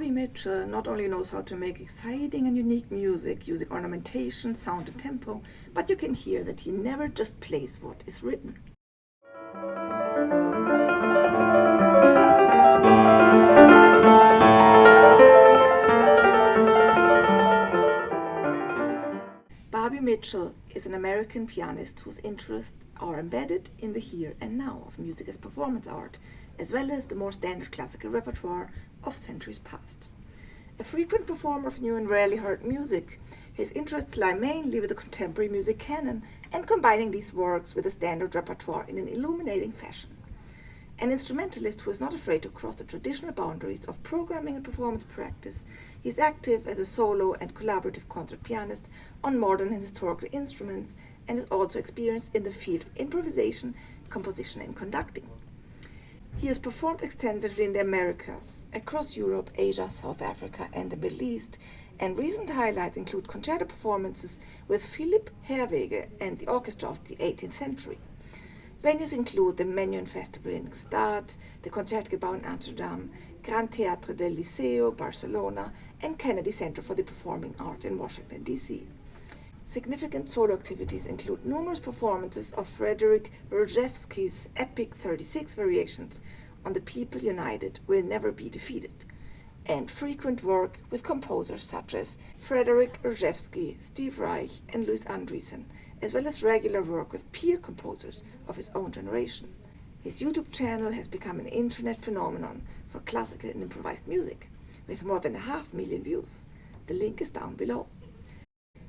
Bobby Mitchell not only knows how to make exciting and unique music using ornamentation, sound, and tempo, but you can hear that he never just plays what is written. Bobby Mitchell is an American pianist whose interests are embedded in the here and now of music as performance art, as well as the more standard classical repertoire of centuries past. A frequent performer of new and rarely heard music, his interests lie mainly with the contemporary music canon and combining these works with the standard repertoire in an illuminating fashion. An instrumentalist who is not afraid to cross the traditional boundaries of programming and performance practice, he is active as a solo and collaborative concert pianist on modern and historical instruments and is also experienced in the field of improvisation, composition, and conducting. He has performed extensively in the Americas, across Europe, Asia, South Africa, and the Middle East, and recent highlights include concerto performances with Philipp Herwege and the Orchestra of the 18th Century. Venues include the Menuhin Festival in Gstaad, the Concertgebouw in Amsterdam, Gran Teatre del Liceo, Barcelona, and Kennedy Center for the Performing Arts in Washington, D.C. Significant solo activities include numerous performances of Frederick Rzewski's epic 36 variations on The People United Will Never Be Defeated, and frequent work with composers such as Frederick Rzewski, Steve Reich, and Louis Andriessen, as well as regular work with peer composers of his own generation. His YouTube channel has become an internet phenomenon for classical and improvised music, with more than 500,000 views. The link is down below.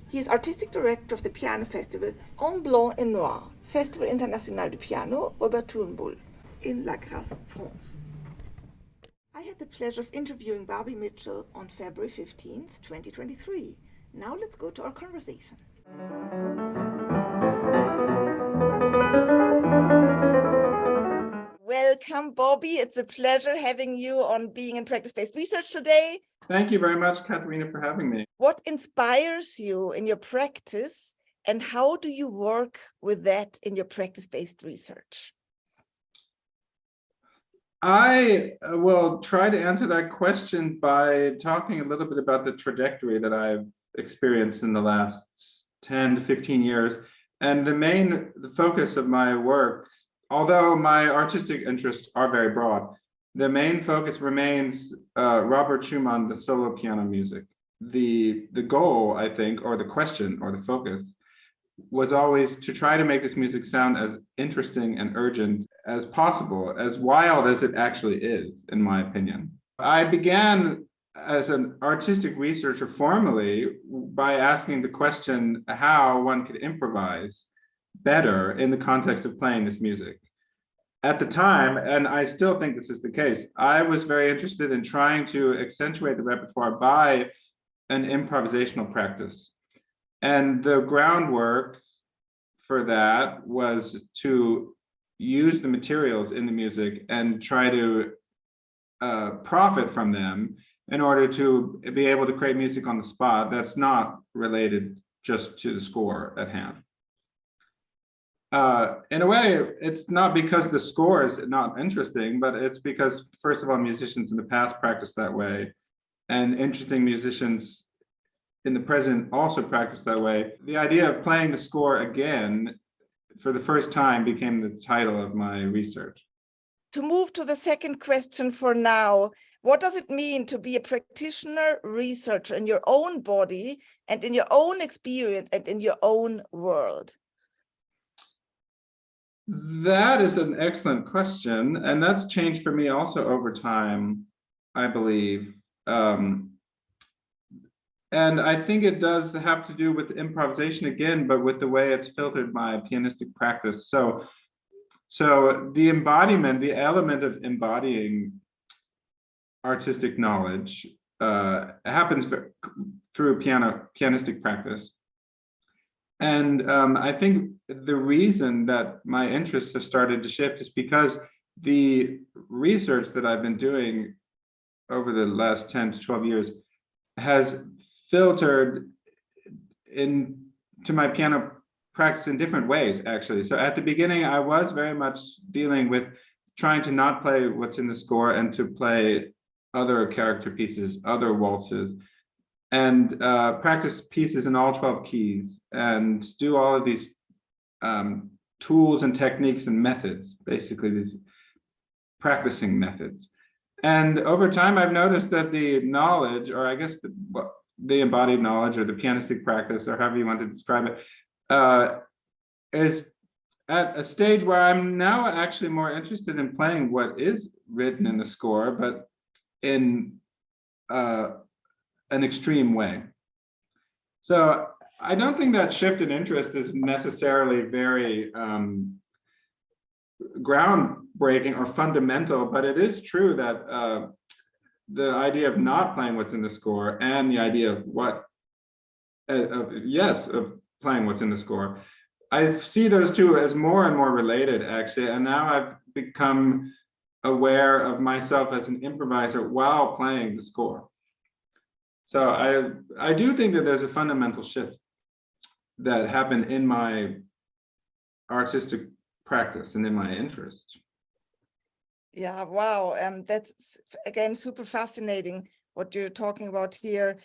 He is artistic director of the piano festival En Blanc et Noir, Festival International du Piano, Robert Turnbull, in La Grasse, France. I had the pleasure of interviewing Bobby Mitchell on February 15th, 2023. Now let's go to our conversation. Welcome, Bobby. It's a pleasure having you on Being in Practice-Based Research today. Thank you very much, Katharina, for having me. What inspires you in your practice, and how do you work with that in your practice-based research? I will try to answer that question by talking a little bit about the trajectory that I've experienced in the last 10 to 15 years. And the focus of my work, although my artistic interests are very broad, the main focus remains Robert Schumann, the solo piano music. The goal, I think, or the question, or the focus, was always to try to make this music sound as interesting and urgent as possible, as wild as it actually is, in my opinion. I began as an artistic researcher formally by asking the question how one could improvise better in the context of playing this music. At the time, and I still think this is the case, I was very interested in trying to accentuate the repertoire by an improvisational practice. And the groundwork for that was to use the materials in the music and try to profit from them in order to be able to create music on the spot that's not related just to the score at hand. In a way, it's not because the score is not interesting, but it's because, first of all, musicians in the past practiced that way, and interesting musicians in the present also practice that way. The idea of playing the score again for the first time became the title of my research. To move to the second question for now, what does it mean to be a practitioner researcher in your own body and in your own experience and in your own world? That is an excellent question, and that's changed for me also over time, I believe. And I think it does have to do with improvisation again, but with the way it's filtered my pianistic practice. So the embodiment, the element of embodying artistic knowledge happens through pianistic practice. And I think the reason that my interests have started to shift is because the research that I've been doing over the last 10 to 12 years has filtered into my piano practice in different ways, actually. So at the beginning, I was very much dealing with trying to not play what's in the score and to play other character pieces, other waltzes, and practice pieces in all 12 keys, and do all of these tools and techniques and methods, basically these practicing methods. And over time, I've noticed that the knowledge, or I guess the embodied knowledge or the pianistic practice, or however you want to describe it, is at a stage where I'm now actually more interested in playing what is written in the score, but in an extreme way. So I don't think that shift in interest is necessarily very groundbreaking or fundamental, but it is true that the idea of not playing what's in the score and the idea of of playing what's in the score, I see those two as more and more related, actually, and now I've become aware of myself as an improviser while playing the score. So I do think that there's a fundamental shift that happened in my artistic practice and in my interest. Yeah, wow. That's again super fascinating what you're talking about here,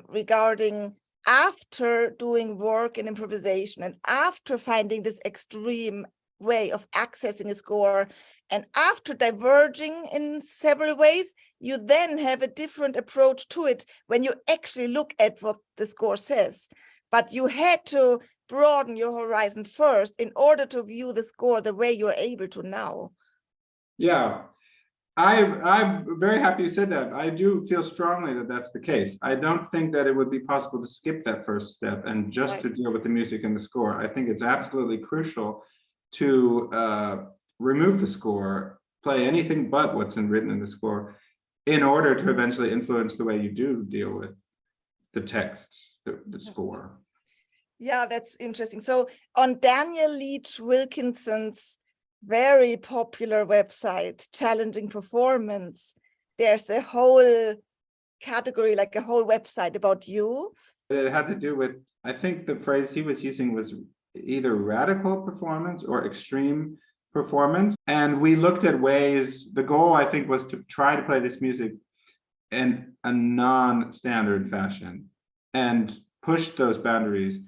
regarding after doing work in improvisation and after finding this extreme way of accessing a score and after diverging in several ways, you then have a different approach to it when you actually look at what the score says. But you had to broaden your horizon first in order to view the score the way you're able to now. Yeah, I'm very happy you said that. I do feel strongly that that's the case. I don't think that it would be possible to skip that first step and just to deal with the music and the score. I think it's absolutely crucial to remove the score, play anything but what's written in the score, in order to eventually influence the way you do deal with the text, the score. Yeah, that's interesting. So on Daniel Leach Wilkinson's very popular website, Challenging Performance, there's a whole category, like a whole website about you. It had to do with, I think the phrase he was using was either radical performance or extreme performance. And we looked at ways, the goal I think was to try to play this music in a non-standard fashion and push those boundaries.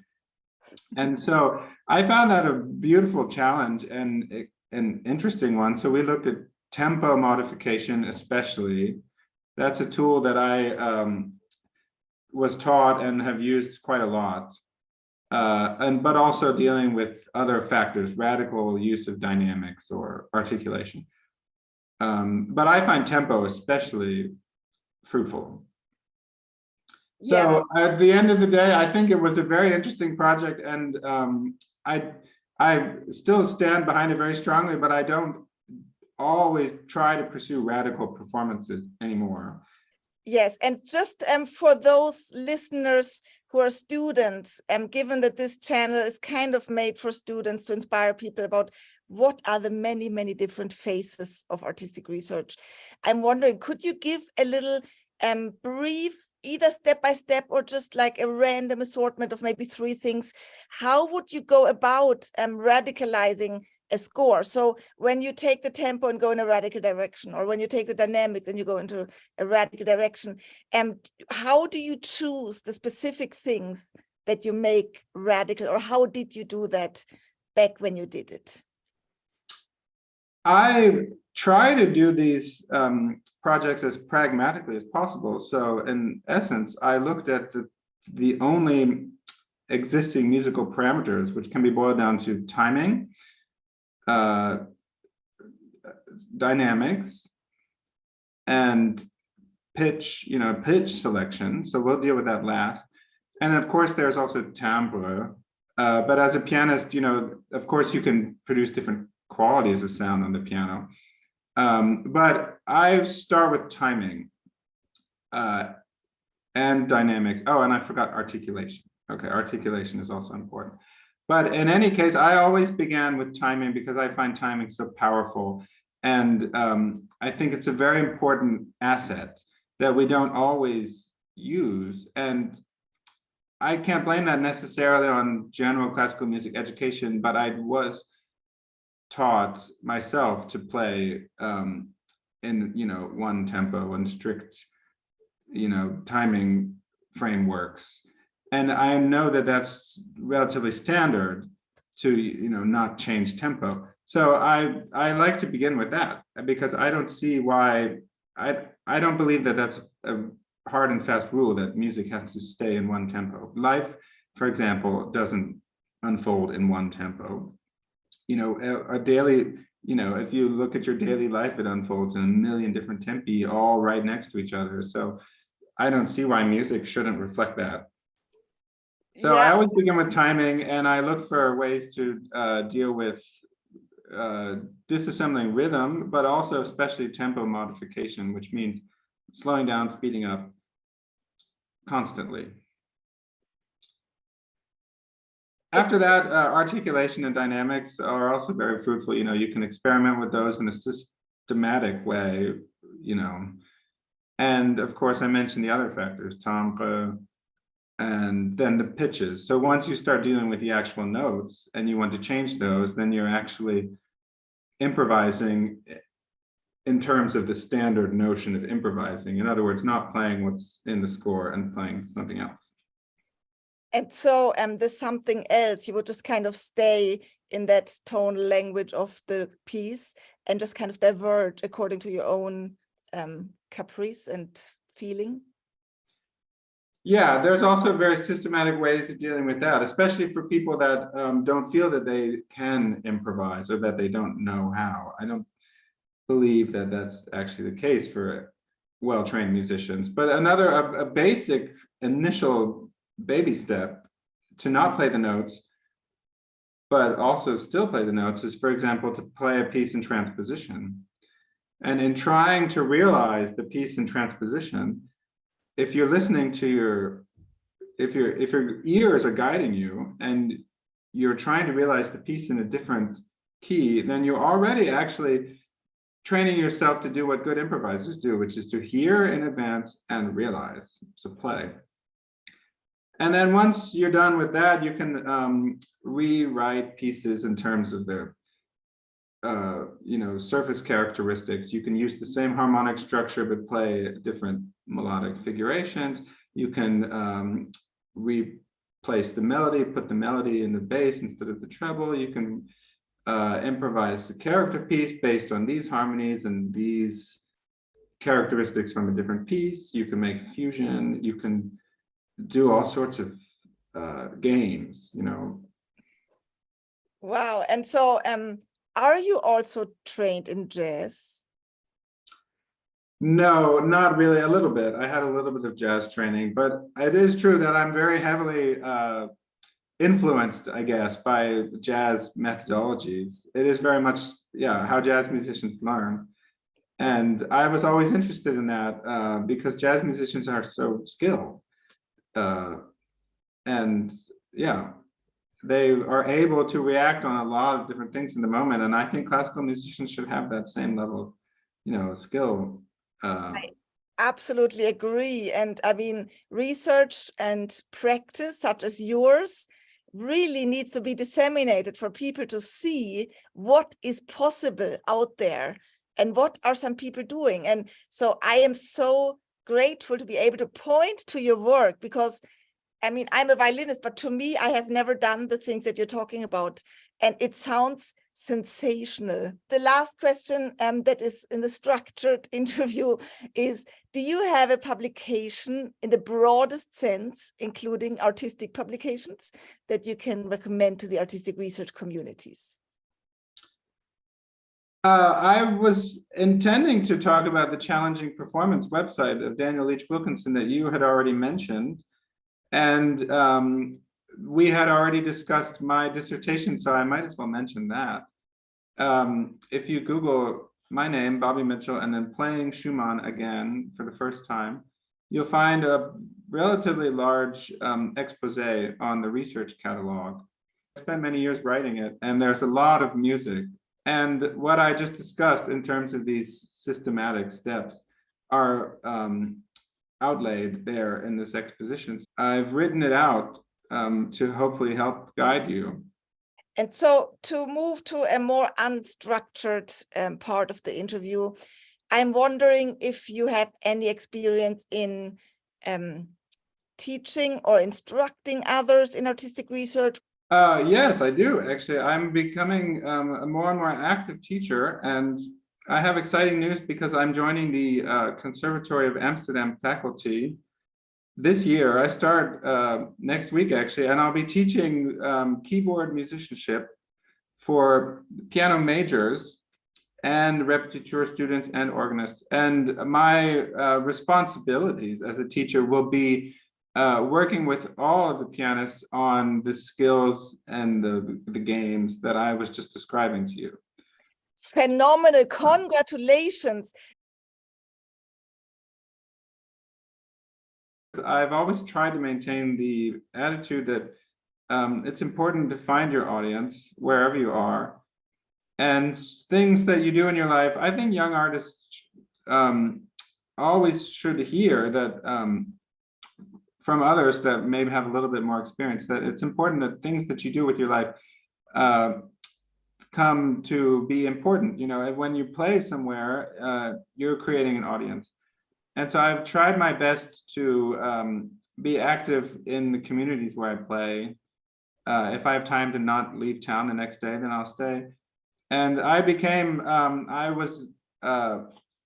And so I found that a beautiful challenge and an interesting one. So we looked at tempo modification, especially. That's a tool that I was taught and have used quite a lot. But also dealing with other factors, radical use of dynamics or articulation. But I find tempo especially fruitful. So at the end of the day, I think it was a very interesting project, and I still stand behind it very strongly, but I don't always try to pursue radical performances anymore. Yes, and just for those listeners who are students, given that this channel is kind of made for students to inspire people about what are the many, many different phases of artistic research, I'm wondering, could you give a little brief, either step by step or just like a random assortment of maybe 3 things? How would you go about radicalizing a score? So when you take the tempo and go in a radical direction, or when you take the dynamics and you go into a radical direction, and how do you choose the specific things that you make radical, or how did you do that back when you did it? I try to do these projects as pragmatically as possible. So in essence, I looked at the only existing musical parameters, which can be boiled down to timing, dynamics, and pitch, pitch selection. So we'll deal with that last. And of course, there's also timbre. But as a pianist, of course, you can produce different qualities of sound on the piano. But I start with timing and dynamics. Oh, and I forgot articulation. Okay, articulation is also important. But in any case, I always began with timing because I find timing so powerful. And I think it's a very important asset that we don't always use. And I can't blame that necessarily on general classical music education, but I was taught myself to play in, one tempo and strict, timing frameworks. And I know that that's relatively standard to, not change tempo. So I like to begin with that, because I don't see why, I don't believe that that's a hard and fast rule that music has to stay in one tempo. Life, for example, doesn't unfold in one tempo. A daily, if you look at your daily life, it unfolds in a million different tempi, all right next to each other. So I don't see why music shouldn't reflect that. So I always begin with timing, and I look for ways to deal with disassembling rhythm, but also especially tempo modification, which means slowing down, speeding up constantly. After that, articulation and dynamics are also very fruitful. You can experiment with those in a systematic way, and of course I mentioned the other factors, timbre, and then the pitches. So once you start dealing with the actual notes and you want to change those, then you're actually improvising in terms of the standard notion of improvising. In other words, not playing what's in the score and playing something else. And so there's something else, you would just kind of stay in that tone language of the piece and just kind of diverge according to your own caprice and feeling. Yeah, there's also very systematic ways of dealing with that, especially for people that don't feel that they can improvise or that they don't know how. I don't believe that that's actually the case for well-trained musicians. But a basic initial baby step to not play the notes, but also still play the notes, is, for example, to play a piece in transposition. And in trying to realize the piece in transposition, if you're listening to if your ears are guiding you and you're trying to realize the piece in a different key, then you're already actually training yourself to do what good improvisers do, which is to hear in advance and realize, so play. And then once you're done with that, you can rewrite pieces in terms of their surface characteristics. You can use the same harmonic structure but play different melodic figurations. You can replace the melody, put the melody in the bass instead of the treble. You can improvise a character piece based on these harmonies and these characteristics from a different piece. You can make a fusion. You can do all sorts of games, Wow. And so are you also trained in jazz? No, not really. A little bit. I had a little bit of jazz training, but it is true that I'm very heavily influenced, I guess, by jazz methodologies. It is very much, how jazz musicians learn. And I was always interested in that because jazz musicians are so skilled. And they are able to react on a lot of different things in the moment. And I think classical musicians should have that same level of, skill. I absolutely agree. And I mean, research and practice such as yours really needs to be disseminated for people to see what is possible out there and what are some people doing. And so I am so grateful to be able to point to your work, because I mean, I'm a violinist, but to me, I have never done the things that you're talking about. And it sounds sensational. The last question that is in the structured interview is, do you have a publication in the broadest sense, including artistic publications, that you can recommend to the artistic research communities? I was intending to talk about the Challenging Performance website of Daniel Leach Wilkinson that you had already mentioned. And we had already discussed my dissertation, so I might as well mention that. If you Google my name, Bobby Mitchell, and then playing Schumann again for the first time, you'll find a relatively large expose on the research catalog. I spent many years writing it, and there's a lot of music. And what I just discussed in terms of these systematic steps are outlaid there in this exposition. I've written it out to hopefully help guide you. And so to move to a more unstructured part of the interview, I'm wondering if you have any experience in teaching or instructing others in artistic research. Yes, I do. Actually, I'm becoming a more and more active teacher, and I have exciting news because I'm joining the Conservatory of Amsterdam faculty this year. I start next week, actually, and I'll be teaching keyboard musicianship for piano majors and repetiteur students and organists. And my responsibilities as a teacher will be working with all of the pianists on the skills and the games that I was just describing to you. Phenomenal, congratulations. I've always tried to maintain the attitude that it's important to find your audience wherever you are, and things that you do in your life. I think young artists always should hear that from others that maybe have a little bit more experience, that it's important that things that you do with your life come to be important. You know, when you play somewhere, you're creating an audience. And so I've tried my best to be active in the communities where I play. If I have time to not leave town the next day, then I'll stay. And I became, I was,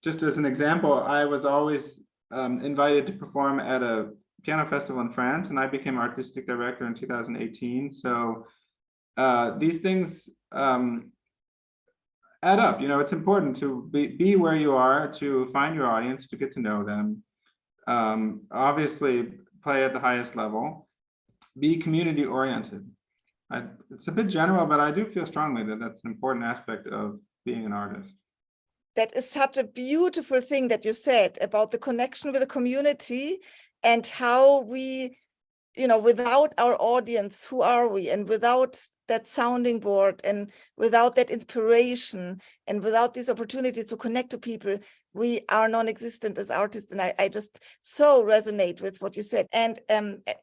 just as an example, I was always invited to perform at a piano festival in France, and I became artistic director in 2018. So these things add up. You know, it's important to be where you are, to find your audience, to get to know them. Obviously, play at the highest level, be community oriented. It's a bit general, but I do feel strongly that that's an important aspect of being an artist. That is such a beautiful thing that you said about the connection with the community and how we, you know, without our audience, who are we? And without that sounding board and without that inspiration and without these opportunities to connect to people, we are non-existent as artists. And I just so resonate with what you said. And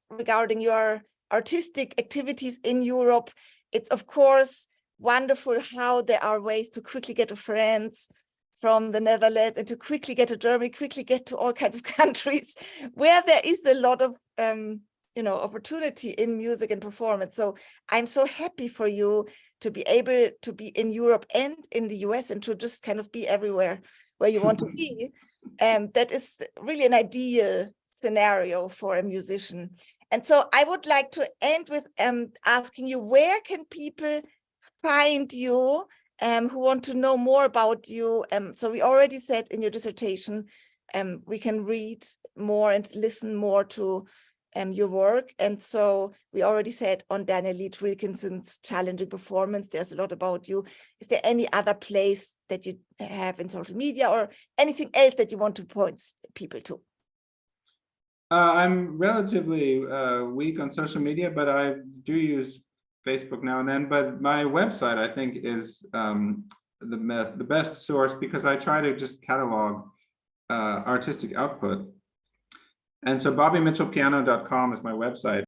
regarding your artistic activities in Europe, it's of course wonderful how there are ways to quickly get to France from the Netherlands and to quickly get to Germany, quickly get to all kinds of countries where there is a lot of you know, opportunity in music and performance. So I'm so happy for you to be able to be in Europe and in the US and to just kind of be everywhere where you want to be. That is really an ideal scenario for a musician. And so I would like to end with asking you, where can people find you who want to know more about you? So we already said in your dissertation, we can read more and listen more to your work. And so we already said on Daniel Leach Wilkinson's challenging performance, there's a lot about you. Is there any other place that you have in social media or anything else that you want to point people to? I'm relatively weak on social media, but I do use Facebook now and then. But my website, I think, is the best source because I try to just catalog artistic output. And so BobbyMitchellPiano.com is my website.